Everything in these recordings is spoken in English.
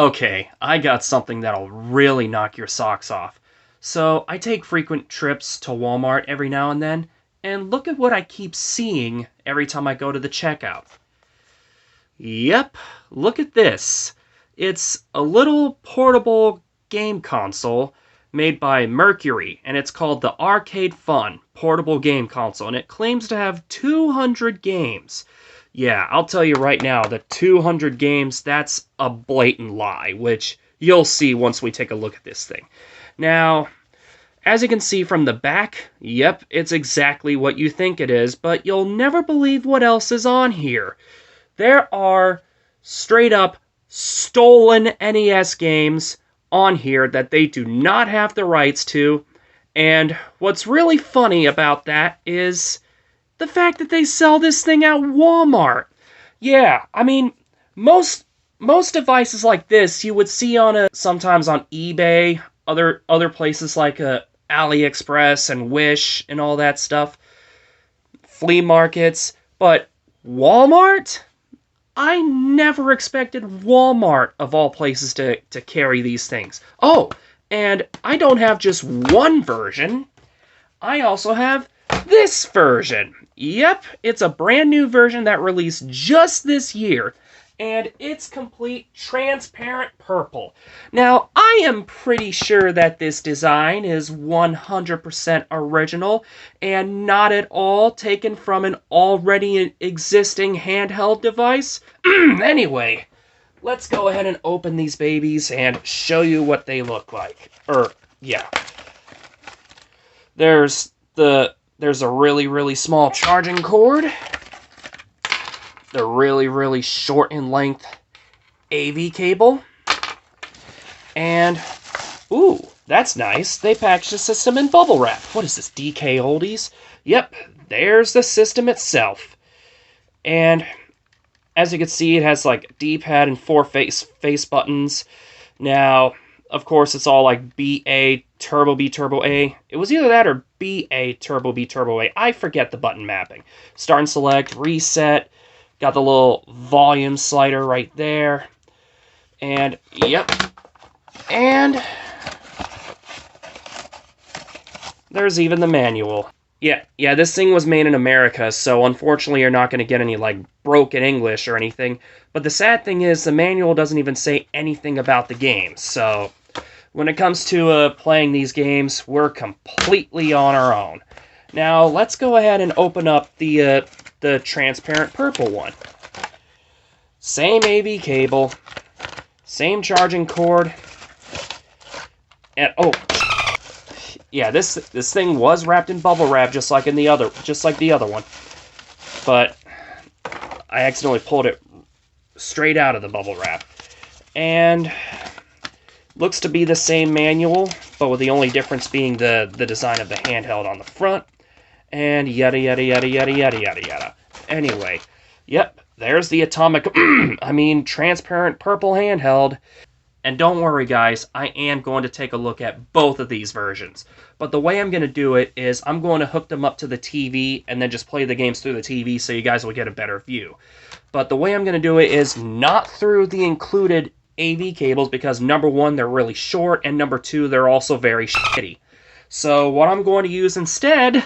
Okay, I got something that'll really knock your socks off. So, I take frequent trips to Walmart every now and look at what I keep seeing every time I go to the checkout. Yep, look at this. It's a little portable game console made by Merkury, and it's called the Arcade Fun Portable Game Console, and it claims to have 200 games. Yeah, I'll tell you right now that 200 games, that's a blatant lie, which you'll see once we take a look at this thing. Now, as you can see from the back, yep, it's exactly what you think it is, but you'll never believe what else is on here. There are straight up stolen NES games on here that they do not have the rights to, and what's really funny about that is the fact that they sell this thing at Walmart. Yeah, I mean, most devices like this you would see on sometimes on eBay, other places like AliExpress and Wish and all that stuff, flea markets, but Walmart? I never expected Walmart, of all places, to carry these things. Oh, and I don't have just one version. I also have this version. Yep, it's a brand new version that released just this year, and it's complete transparent purple. Now, I am pretty sure that this design is 100% original and not at all taken from an already existing handheld device. Anyway, let's go ahead and open these babies and show you what they look like. Yeah. There's a really small charging cord. The really short in length AV cable. And, ooh, that's nice. They packaged the system in bubble wrap. What is this, DK Oldies? Yep, there's the system itself. And as you can see, it has like a D-pad and 4 face buttons. Now, of course, it's all like BA, Turbo B, Turbo A. It was either that or BA, Turbo B, Turbo A. I forget the button mapping. Start and select, reset. Got the little volume slider right there. And, yep. And there's even the manual. Yeah, this thing was made in America, so unfortunately you're not going to get any, like, broken English or anything. But the sad thing is, the manual doesn't even say anything about the game, so when it comes to playing these games, we're completely on our own. Now, let's go ahead and open up the transparent purple one. Same AV cable, same charging cord, and oh, yeah, this thing was wrapped in bubble wrap just like the other one, but I accidentally pulled it straight out of the bubble wrap, and looks to be the same manual, but with the only difference being the design of the handheld on the front, and yada yada yada yada yada yada yada. Anyway, yep, there's the atomic, transparent purple handheld. And don't worry, guys, I am going to take a look at both of these versions. But the way I'm going to do it is I'm going to hook them up to the TV and then just play the games through the TV so you guys will get a better view. But the way I'm going to do it is not through the included AV cables because, number one, they're really short, and number two, they're also very shitty. So what I'm going to use instead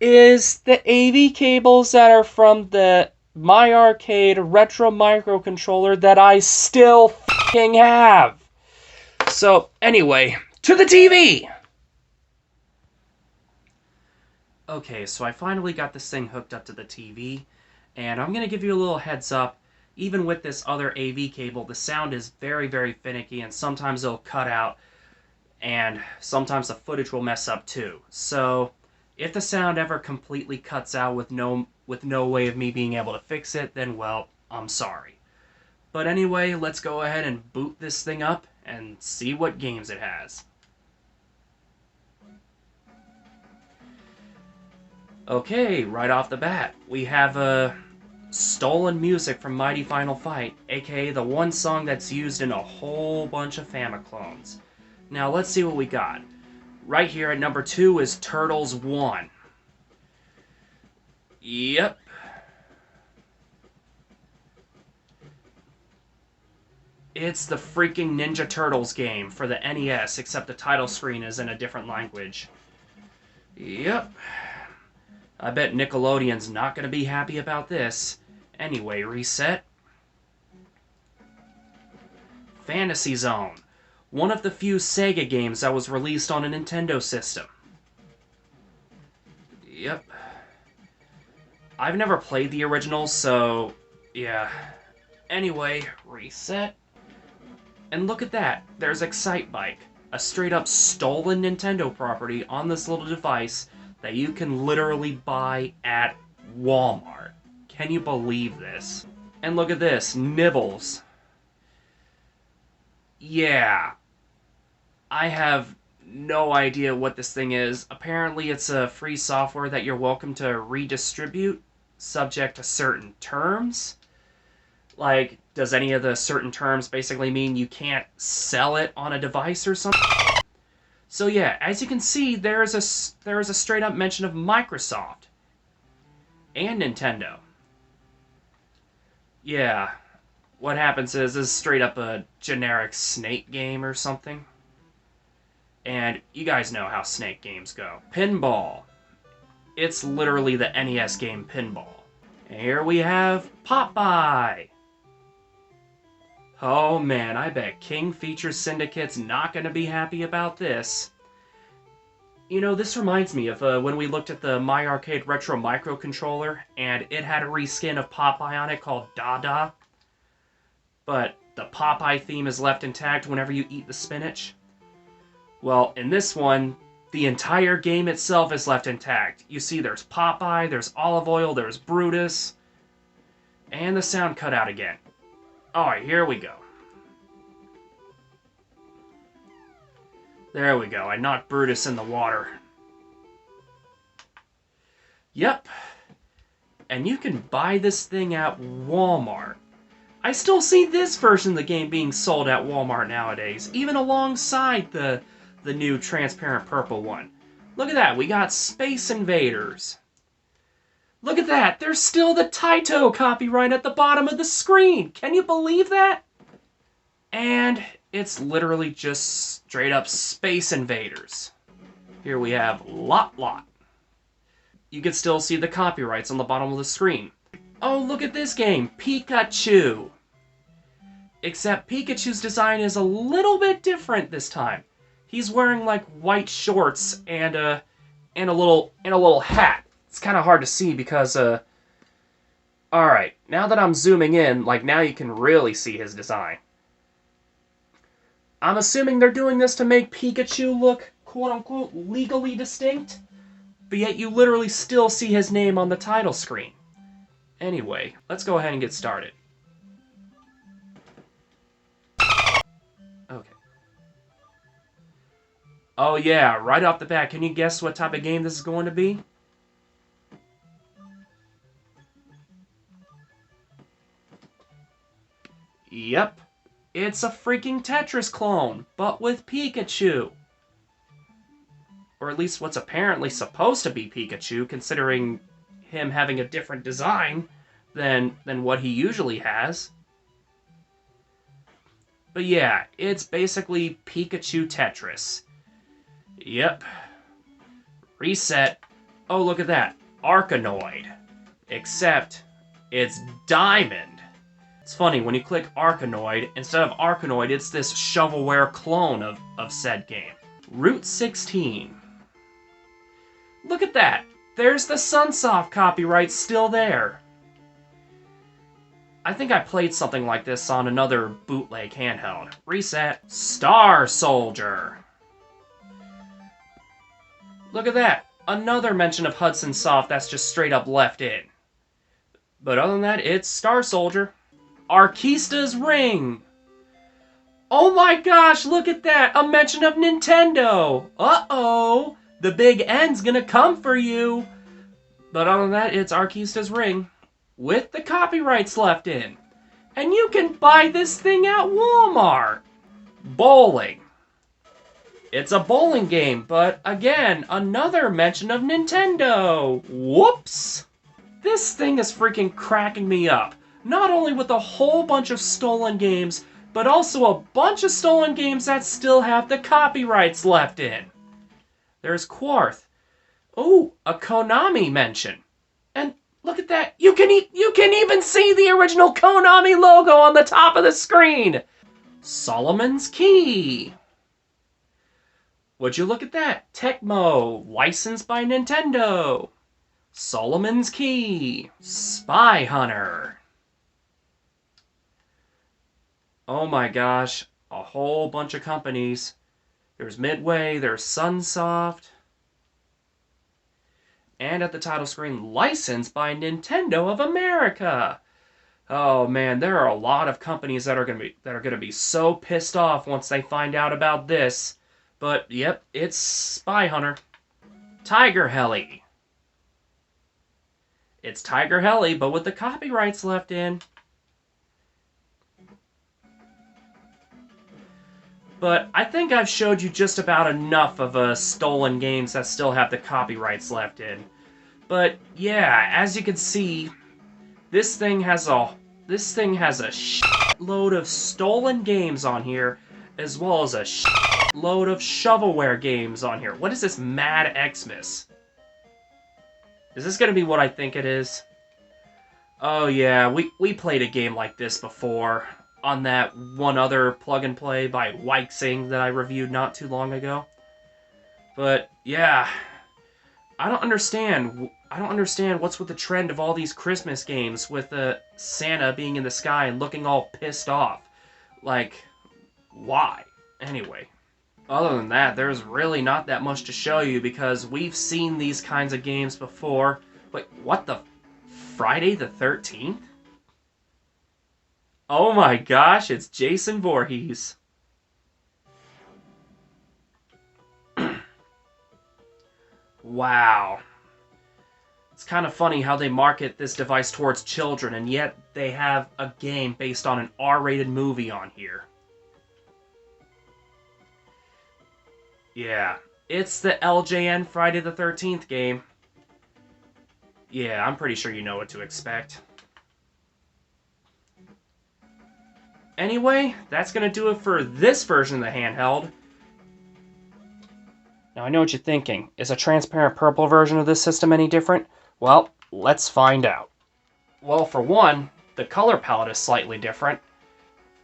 is the AV cables that are from the My Arcade Retro Microcontroller that I still f***ing have. So, anyway, to the TV! Okay, so I finally got this thing hooked up to the TV, and I'm going to give you a little heads up. Even with this other AV cable, the sound is very finicky, and sometimes it'll cut out, and sometimes the footage will mess up too. So, if the sound ever completely cuts out with no way of me being able to fix it, then, well, I'm sorry. But anyway, let's go ahead and boot this thing up and see what games it has. Okay, right off the bat, we have stolen music from Mighty Final Fight, aka the one song that's used in a whole bunch of Famiclones. Now, let's see what we got. Right here at number 2 is Turtles 1. Yep. It's the freaking Ninja Turtles game for the NES, except the title screen is in a different language. Yep. I bet Nickelodeon's not going to be happy about this. Anyway, reset. Fantasy Zone. One of the few Sega games that was released on a Nintendo system. Yep. I've never played the original, so yeah. Anyway, reset. And look at that. There's Excite Bike, a straight up stolen Nintendo property on this little device that you can literally buy at Walmart. Can you believe this? And look at this, Nibbles. Yeah. I have no idea what this thing is. Apparently it's a free software that you're welcome to redistribute, subject to certain terms. Like, does any of the certain terms basically mean you can't sell it on a device or something? So yeah, as you can see, there is a straight up mention of Microsoft and Nintendo. Yeah, what happens is this is straight up a generic Snake game or something. And you guys know how Snake games go. Pinball. It's literally the NES game Pinball. And here we have Popeye. Oh man, I bet King Features Syndicate's not going to be happy about this. You know, this reminds me of when we looked at the My Arcade Retro microcontroller, and it had a reskin of Popeye on it called Dada. But the Popeye theme is left intact whenever you eat the spinach. Well, in this one, the entire game itself is left intact. You see there's Popeye, there's Olive Oil, there's Brutus, and the sound cut out again. Alright, here we go. There we go. I knocked Brutus in the water. Yep. And you can buy this thing at Walmart. I still see this version of the game being sold at Walmart nowadays, even alongside the new transparent purple one. Look at that. We got Space Invaders. Look at that! There's still the Taito copyright at the bottom of the screen! Can you believe that? And it's literally just straight up Space Invaders. Here we have Lot Lot. You can still see the copyrights on the bottom of the screen. Oh, look at this game! Pikachu! Except Pikachu's design is a little bit different this time. He's wearing like white shorts and a little hat. It's kind of hard to see because, alright, now that I'm zooming in, like, now you can really see his design. I'm assuming they're doing this to make Pikachu look, quote-unquote, legally distinct, but yet you literally still see his name on the title screen. Anyway, let's go ahead and get started. Okay. Oh yeah, right off the bat, can you guess what type of game this is going to be? Yep, it's a freaking Tetris clone, but with Pikachu. Or at least what's apparently supposed to be Pikachu, considering him having a different design than what he usually has. But yeah, it's basically Pikachu Tetris. Yep. Reset. Oh, look at that. Arkanoid. Except, it's Diamond. It's funny, when you click Arkanoid, instead of Arkanoid, it's this shovelware clone of said game. Route 16. Look at that! There's the Sunsoft copyright still there. I think I played something like this on another bootleg handheld. Reset. Star Soldier. Look at that! Another mention of Hudson Soft that's just straight up left in. But other than that, it's Star Soldier. Arkista's Ring! Oh my gosh, look at that! A mention of Nintendo! Uh-oh! The big N's gonna come for you! But other than that, it's Arkista's Ring. With the copyrights left in. And you can buy this thing at Walmart! Bowling. It's a bowling game, but again, another mention of Nintendo! Whoops! This thing is freaking cracking me up. Not only with a whole bunch of stolen games but also a bunch of stolen games that still have the copyrights left in. There's Quarth. Oh, a Konami mention. And look at that. You can even see the original Konami logo on the top of the screen. Solomon's Key. Would you look at that? Tecmo, licensed by Nintendo. Solomon's Key. Spy Hunter. Oh my gosh, a whole bunch of companies. There's Midway, there's Sunsoft. And at the title screen, licensed by Nintendo of America. Oh man, there are a lot of companies that are gonna be so pissed off once they find out about this. But yep, it's Spy Hunter. Tiger Heli. It's Tiger Heli, but with the copyrights left in. But I think I've showed you just about enough of stolen games that still have the copyrights left in. But yeah, as you can see, this thing has a shitload of stolen games on here, as well as a shitload of shovelware games on here. What is this Mad Xmas? Is this gonna be what I think it is? Oh yeah, we played a game like this before on that one other plug and play by Weixing that I reviewed not too long ago. But yeah, I don't understand what's with the trend of all these Christmas games with Santa being in the sky and looking all pissed off. Like, why? Anyway, other than that, there's really not that much to show you because we've seen these kinds of games before. Wait, what the? Friday the 13th? Oh my gosh, it's Jason Voorhees. Wow. It's kind of funny how they market this device towards children, and yet they have a game based on an R-rated movie on here. Yeah, it's the LJN Friday the 13th game. Yeah, I'm pretty sure you know what to expect. Anyway, that's going to do it for this version of the handheld. Now, I know what you're thinking. Is a transparent purple version of this system any different? Well, let's find out. Well, for one, the color palette is slightly different,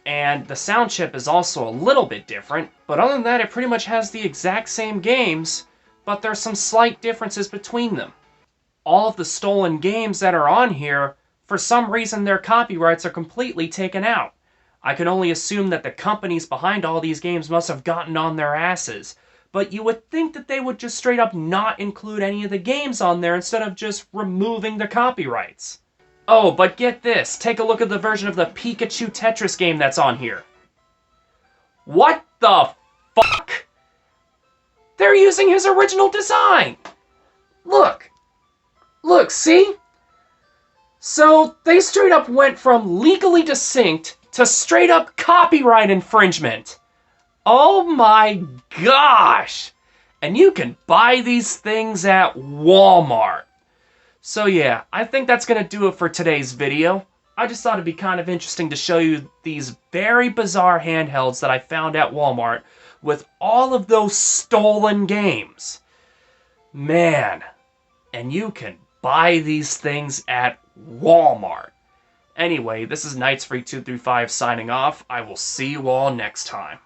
and the sound chip is also a little bit different, but other than that, it pretty much has the exact same games, but there's some slight differences between them. All of the stolen games that are on here, for some reason their copyrights are completely taken out. I can only assume that the companies behind all these games must have gotten on their asses. But you would think that they would just straight up not include any of the games on there instead of just removing the copyrights. Oh, but get this. Take a look at the version of the Pikachu Tetris game that's on here. What the fuck? They're using his original design! Look. Look, see? So, they straight up went from legally distinct to straight up copyright infringement. Oh my gosh! And you can buy these things at Walmart. So yeah, I think that's going to do it for today's video. I just thought it'd be kind of interesting to show you these very bizarre handhelds that I found at Walmart with all of those stolen games. Man, and you can buy these things at Walmart. Anyway, this is Knightsfreak235 signing off. I will see you all next time.